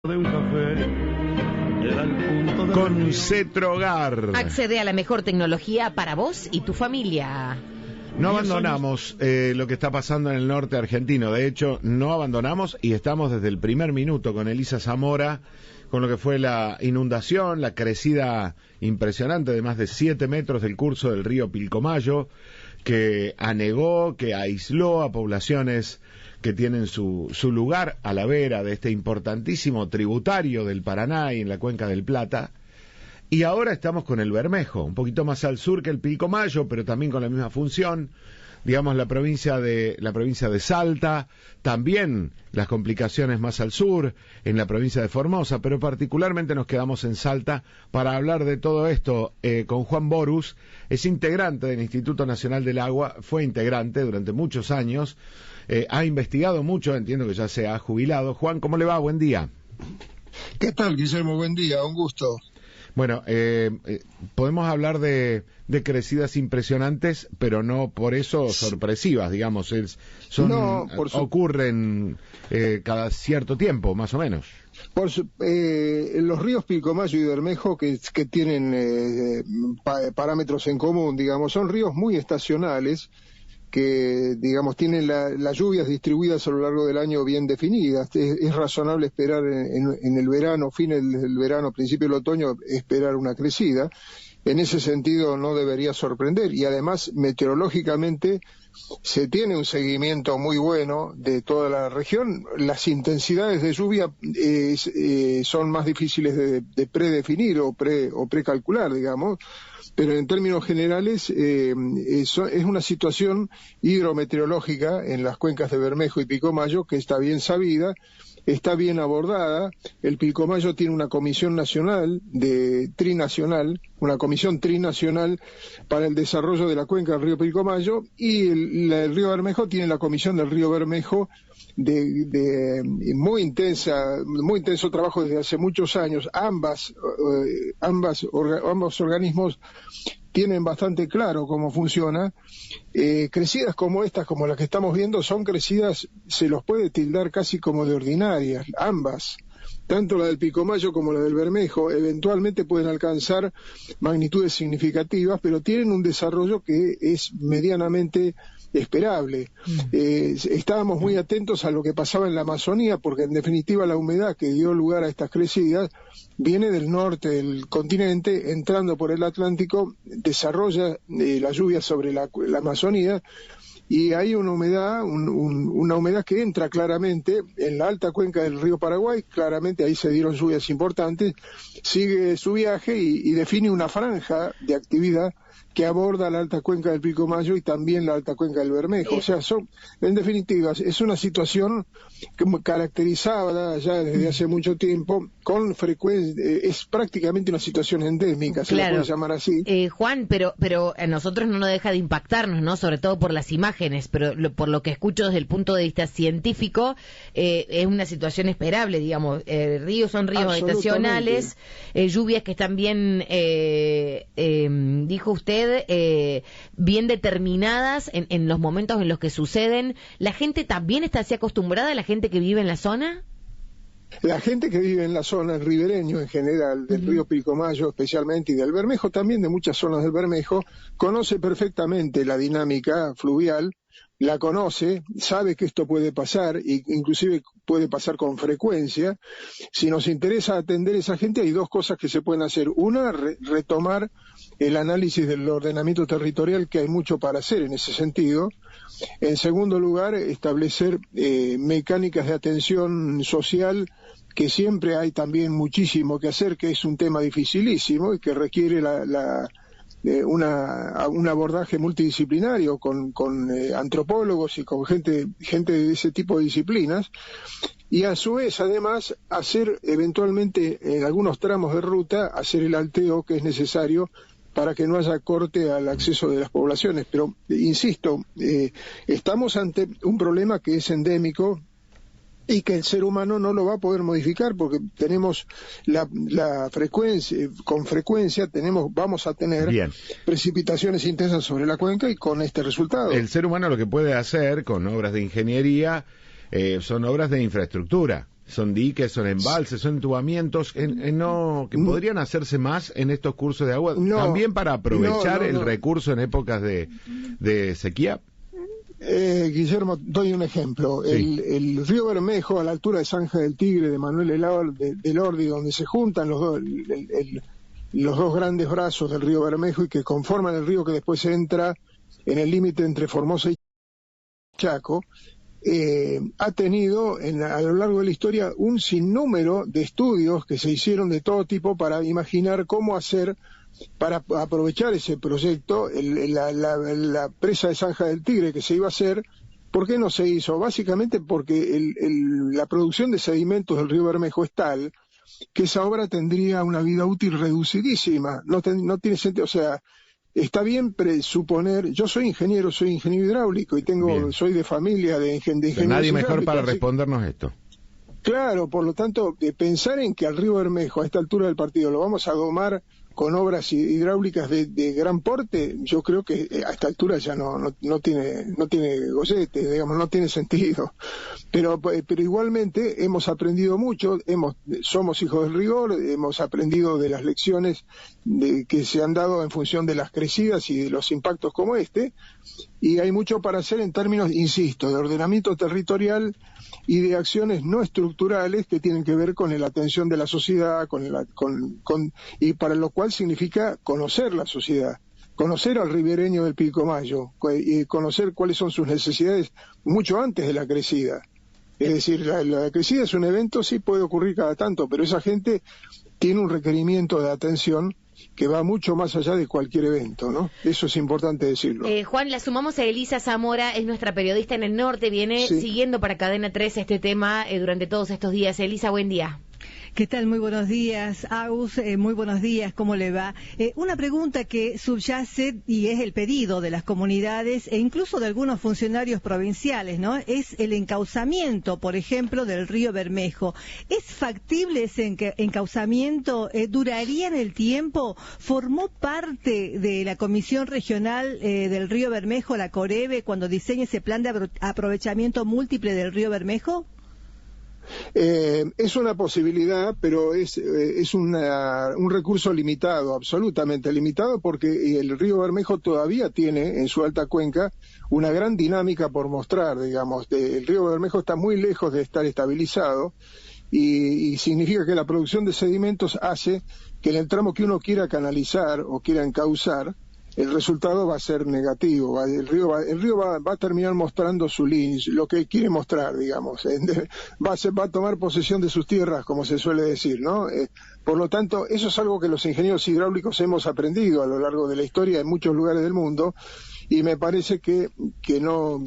De un café era el punto de Con Cetrogar. Accede a la mejor tecnología para vos y tu familia. No abandonamos lo que está pasando en el norte argentino. De hecho, no abandonamos y estamos desde el primer minuto con Elisa Zamora, con lo que fue la inundación, la crecida impresionante de más de 7 metros del curso del río Pilcomayo, que anegó, que aisló a poblaciones que tienen su lugar a la vera de este importantísimo tributario del Paraná y en la cuenca del Plata. Y ahora estamos con el Bermejo, un poquito más al sur que el Pilcomayo, pero también con la misma función. Digamos, la provincia de Salta, también las complicaciones más al sur, en la provincia de Formosa, pero particularmente nos quedamos en Salta para hablar de todo esto con Juan Borús. Es integrante del Instituto Nacional del Agua, fue integrante durante muchos años, ha investigado mucho, entiendo que ya se ha jubilado. Juan, ¿cómo le va? Buen día. ¿Qué tal, Guillermo? Buen día, un gusto. Bueno, podemos hablar de crecidas impresionantes, pero no por eso sorpresivas, digamos. Ocurren cada cierto tiempo, más o menos. Los ríos Pilcomayo y Bermejo, que tienen parámetros en común, digamos, son ríos muy estacionales, que, digamos, tienen las lluvias distribuidas a lo largo del año bien definidas. Es razonable esperar en el verano, fin del verano, principio del otoño, esperar una crecida. En ese sentido no debería sorprender, y además meteorológicamente se tiene un seguimiento muy bueno de toda la región. Las intensidades de lluvia son más difíciles de predefinir o precalcular, digamos, pero en términos generales es una situación hidrometeorológica en las cuencas de Bermejo y Pilcomayo que está bien sabida, está bien abordada. El Pilcomayo tiene una comisión nacional, una comisión trinacional para el desarrollo de la cuenca del río Pilcomayo, y el río Bermejo tiene la comisión del río Bermejo de muy intenso trabajo desde hace muchos años. Ambos organismos tienen bastante claro cómo funciona. Crecidas como estas, como las que estamos viendo, son crecidas, se los puede tildar casi como de ordinarias, ambas. Tanto la del Pilcomayo como la del Bermejo eventualmente pueden alcanzar magnitudes significativas, pero tienen un desarrollo que es medianamente esperable. Estábamos muy atentos a lo que pasaba en la Amazonía, porque en definitiva la humedad que dio lugar a estas crecidas viene del norte del continente, entrando por el Atlántico, desarrolla la lluvia sobre la Amazonía, y hay una humedad que entra claramente en la alta cuenca del río Paraguay. Claramente ahí se dieron lluvias importantes, sigue su viaje y define una franja de actividad que aborda la alta cuenca del Pilcomayo y también la alta cuenca del Bermejo. O sea, en definitiva, es una situación caracterizada ya desde hace mucho tiempo, con frecuencia, es prácticamente una situación endémica, se la puede llamar así. Juan, pero a nosotros no nos deja de impactarnos, ¿no? Sobre todo por las imágenes, pero por lo que escucho desde el punto de vista científico, es una situación esperable, digamos. Ríos son ríos estacionales, lluvias que están bien, dijo usted, bien determinadas en los momentos en los que suceden. ¿La gente también está así acostumbrada, la gente que vive en la zona? La gente que vive en la zona, el ribereño en general, del río Pilcomayo especialmente, y del Bermejo también, de muchas zonas del Bermejo, conoce perfectamente la dinámica fluvial, la conoce, sabe que esto puede pasar, e inclusive puede pasar con frecuencia. Si nos interesa atender a esa gente, hay dos cosas que se pueden hacer. Una, retomar el análisis del ordenamiento territorial, que hay mucho para hacer en ese sentido. En segundo lugar, establecer mecánicas de atención social, que siempre hay también muchísimo que hacer, que es un tema dificilísimo y que requiere un abordaje multidisciplinario con antropólogos y con gente de ese tipo de disciplinas, y a su vez además hacer eventualmente en algunos tramos de ruta, hacer el alteo que es necesario para que no haya corte al acceso de las poblaciones. Pero, insisto, estamos ante un problema que es endémico y que el ser humano no lo va a poder modificar, porque tenemos la frecuencia, con frecuencia vamos a tener precipitaciones intensas sobre la cuenca, y con este resultado. El ser humano lo que puede hacer con obras de ingeniería son obras de infraestructura. son diques, son embalses, son entubamientos, que podrían hacerse más en estos cursos de agua, también para aprovechar el recurso en épocas de sequía. Guillermo, doy un ejemplo. Sí. El río Bermejo, a la altura de Zanja del Tigre, de Manuel Elordi, donde se juntan los dos grandes brazos del río Bermejo y que conforman el río que después entra en el límite entre Formosa y Chaco, ha tenido a lo largo de la historia un sinnúmero de estudios que se hicieron de todo tipo para imaginar cómo hacer para aprovechar ese proyecto. La presa de Zanja del Tigre que se iba a hacer, ¿por qué no se hizo? Básicamente porque la producción de sedimentos del río Bermejo es tal que esa obra tendría una vida útil reducidísima. No tiene sentido, o sea, está bien presuponer. Yo soy ingeniero hidráulico y soy de familia de ingenieros. Nadie mejor para respondernos esto. Claro, por lo tanto, pensar en que al río Bermejo a esta altura del partido lo vamos a domar con obras hidráulicas de gran porte, yo creo que a esta altura ya no tiene gollete, digamos, no tiene sentido. Pero igualmente hemos aprendido mucho, somos hijos del rigor, hemos aprendido de las lecciones que se han dado en función de las crecidas y de los impactos como este, y hay mucho para hacer en términos, insisto, de ordenamiento territorial y de acciones no estructurales que tienen que ver con la atención de la sociedad, y para lo cual significa conocer la sociedad, conocer al ribereño del Pilcomayo, y conocer cuáles son sus necesidades mucho antes de la crecida. Es decir, la crecida es un evento, sí puede ocurrir cada tanto, pero esa gente tiene un requerimiento de atención que va mucho más allá de cualquier evento, ¿no? Eso es importante decirlo. Juan, la sumamos a Elisa Zamora, es nuestra periodista en el norte, viene siguiendo para Cadena 3 este tema durante todos estos días. Elisa, buen día. ¿Qué tal? Muy buenos días, Agus, muy buenos días, ¿cómo le va? Una pregunta que subyace y es el pedido de las comunidades e incluso de algunos funcionarios provinciales, ¿no? Es el encauzamiento, por ejemplo, del río Bermejo. ¿Es factible ese encauzamiento? ¿Duraría en el tiempo? ¿Formó parte de la Comisión Regional del río Bermejo, la Coreve, cuando diseña ese plan de aprovechamiento múltiple del río Bermejo? Es una posibilidad, pero es un recurso limitado, absolutamente limitado, porque el río Bermejo todavía tiene en su alta cuenca una gran dinámica por mostrar, digamos. El río Bermejo está muy lejos de estar estabilizado y significa que la producción de sedimentos hace que en el tramo que uno quiera canalizar o quiera encauzar, el resultado va a ser negativo. El río va a terminar mostrando su línea, lo que él quiere mostrar, digamos. Va a tomar posesión de sus tierras, como se suele decir, ¿no? Por lo tanto, eso es algo que los ingenieros hidráulicos hemos aprendido a lo largo de la historia en muchos lugares del mundo, y me parece que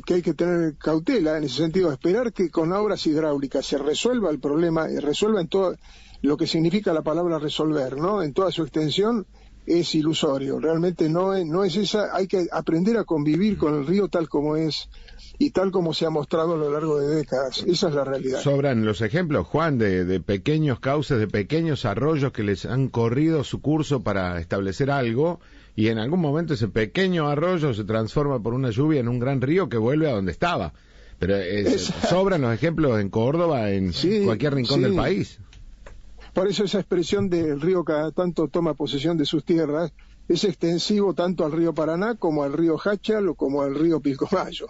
hay que tener cautela en ese sentido, esperar que con obras hidráulicas se resuelva el problema, resuelva en todo lo que significa la palabra resolver, ¿no? En toda su extensión. Es ilusorio, realmente no es esa. Hay que aprender a convivir con el río tal como es y tal como se ha mostrado a lo largo de décadas. Esa es la realidad. Sobran los ejemplos, Juan, de pequeños cauces, de pequeños arroyos que les han corrido su curso para establecer algo, y en algún momento ese pequeño arroyo se transforma por una lluvia en un gran río que vuelve a donde estaba. Pero sobran los ejemplos en Córdoba, en cualquier rincón del país. Por eso esa expresión del río cada tanto toma posesión de sus tierras es extensivo tanto al río Paraná como al río Háchal o como al río Pilcomayo.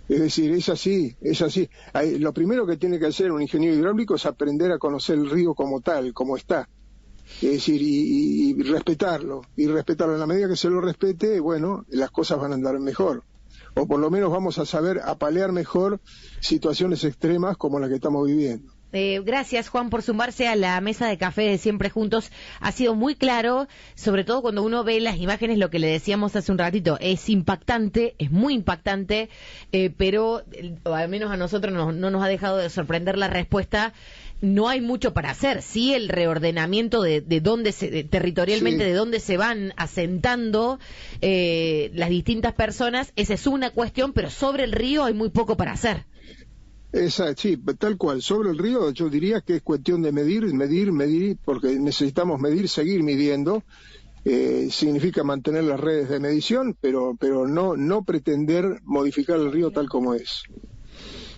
Es decir, es así. Lo primero que tiene que hacer un ingeniero hidráulico es aprender a conocer el río como tal, como está. Es decir, y respetarlo. Y respetarlo. En la medida que se lo respete, bueno, las cosas van a andar mejor. O por lo menos vamos a saber apalear mejor situaciones extremas como las que estamos viviendo. Gracias, Juan, por sumarse a la mesa de café de Siempre Juntos. Ha sido muy claro, sobre todo cuando uno ve las imágenes, lo que le decíamos hace un ratito, es impactante, es muy impactante, pero al menos a nosotros no nos ha dejado de sorprender la respuesta. No hay mucho para hacer, sí, el reordenamiento de dónde territorialmente, de dónde se van asentando las distintas personas, esa es una cuestión, pero sobre el río hay muy poco para hacer. Sí, tal cual. Sobre el río yo diría que es cuestión de medir, porque necesitamos medir, seguir midiendo. Significa mantener las redes de medición, pero no pretender modificar el río tal como es.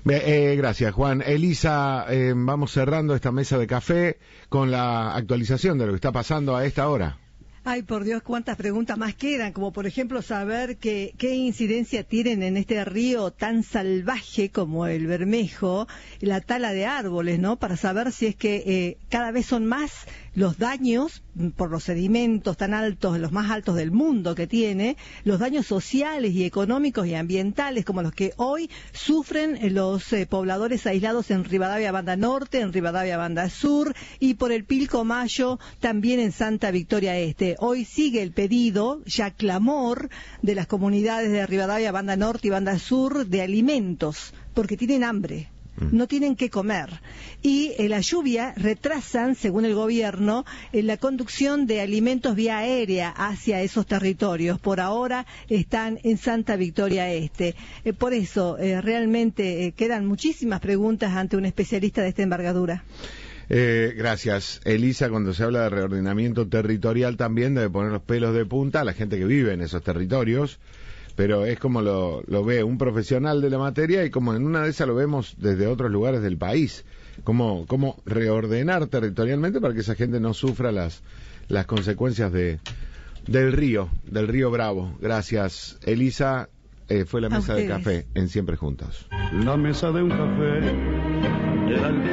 Gracias, Juan. Elisa, vamos cerrando esta mesa de café con la actualización de lo que está pasando a esta hora. Ay, por Dios, cuántas preguntas más quedan, como por ejemplo saber qué incidencia tienen en este río tan salvaje como el Bermejo, la tala de árboles, ¿no? Para saber si es que cada vez son más los daños por los sedimentos tan altos, los más altos del mundo que tiene, los daños sociales y económicos y ambientales como los que hoy sufren los pobladores aislados en Rivadavia Banda Norte, en Rivadavia Banda Sur y por el Pilcomayo también en Santa Victoria Este. Hoy sigue el pedido, ya clamor, de las comunidades de Rivadavia Banda Norte y Banda Sur de alimentos, porque tienen hambre. No tienen que comer. Y la lluvia retrasan, según el gobierno, la conducción de alimentos vía aérea hacia esos territorios. Por ahora están en Santa Victoria Este. Por eso, realmente quedan muchísimas preguntas ante un especialista de esta envergadura. Gracias. Elisa, cuando se habla de reordenamiento territorial también debe poner los pelos de punta a la gente que vive en esos territorios. Pero es como lo ve un profesional de la materia y como en una de esas lo vemos desde otros lugares del país. Cómo reordenar territorialmente para que esa gente no sufra las consecuencias del río Bravo. Gracias, Elisa. Fue la mesa de café en Siempre Juntos. La mesa de un café era el